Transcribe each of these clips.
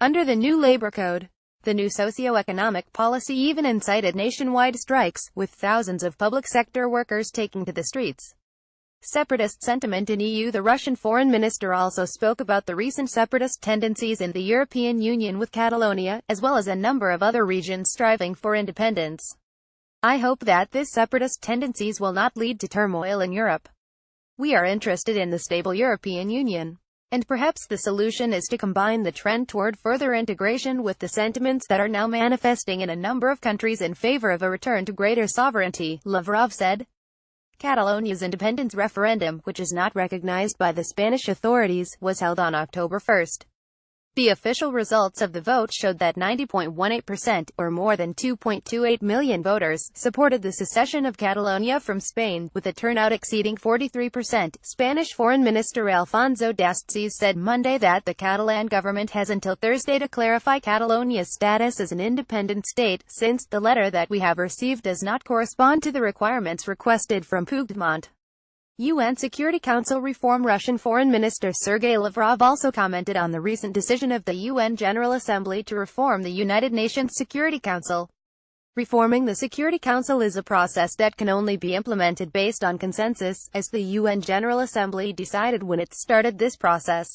Under the new labor code, the new socio-economic policy even incited nationwide strikes, with thousands of public sector workers taking to the streets. Separatist sentiment in EU. The Russian foreign minister also spoke about the recent separatist tendencies in the European Union, with Catalonia, as well as a number of other regions striving for independence. I hope that this separatist tendencies will not lead to turmoil in Europe. We are interested in the stable European Union. And perhaps the solution is to combine the trend toward further integration with the sentiments that are now manifesting in a number of countries in favor of a return to greater sovereignty, Lavrov said. Catalonia's independence referendum, which is not recognized by the Spanish authorities, was held on October 1. The official results of the vote showed that 90.18%, or more than 2.28 million voters, supported the secession of Catalonia from Spain, with a turnout exceeding 43%. Spanish Foreign Minister Alfonso Dastis said Monday that the Catalan government has until Thursday to clarify Catalonia's status as an independent state, since the letter that we have received does not correspond to the requirements requested from Puigdemont. UN Security Council reform. Russian Foreign Minister Sergey Lavrov also commented on the recent decision of the UN General Assembly to reform the United Nations Security Council. Reforming the Security Council is a process that can only be implemented based on consensus, as the UN General Assembly decided when it started this process.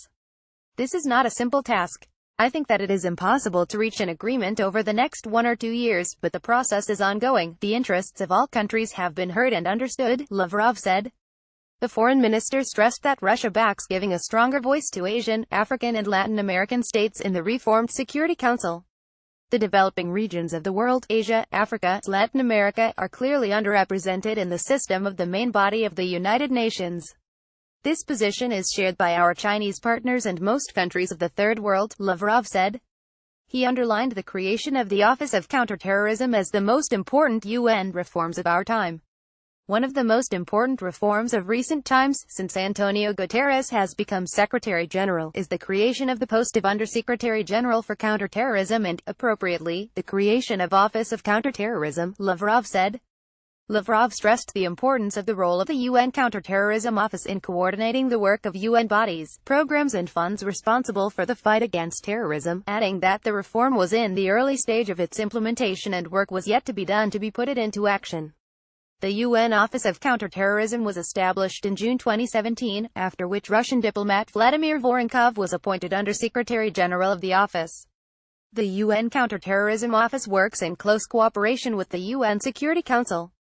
This is not a simple task. I think that it is impossible to reach an agreement over the next 1 or 2 years, but the process is ongoing. The interests of all countries have been heard and understood, Lavrov said. The foreign minister stressed that Russia backs giving a stronger voice to Asian, African and Latin American states in the reformed Security Council. The developing regions of the world, Asia, Africa, Latin America, are clearly underrepresented in the system of the main body of the United Nations. This position is shared by our Chinese partners and most countries of the Third World, Lavrov said. He underlined the creation of the Office of Counterterrorism as the most important UN reforms of our time. One of the most important reforms of recent times, since Antonio Guterres has become Secretary General, is the creation of the post of Undersecretary General for Counterterrorism and, appropriately, the creation of Office of Counterterrorism, Lavrov said. Lavrov stressed the importance of the role of the UN Counterterrorism Office in coordinating the work of UN bodies, programs and funds responsible for the fight against terrorism, adding that the reform was in the early stage of its implementation and work was yet to be done to put it into action. The UN Office of Counterterrorism was established in June 2017, after which Russian diplomat Vladimir Voronkov was appointed Undersecretary General of the office. The UN Counterterrorism Office works in close cooperation with the UN Security Council.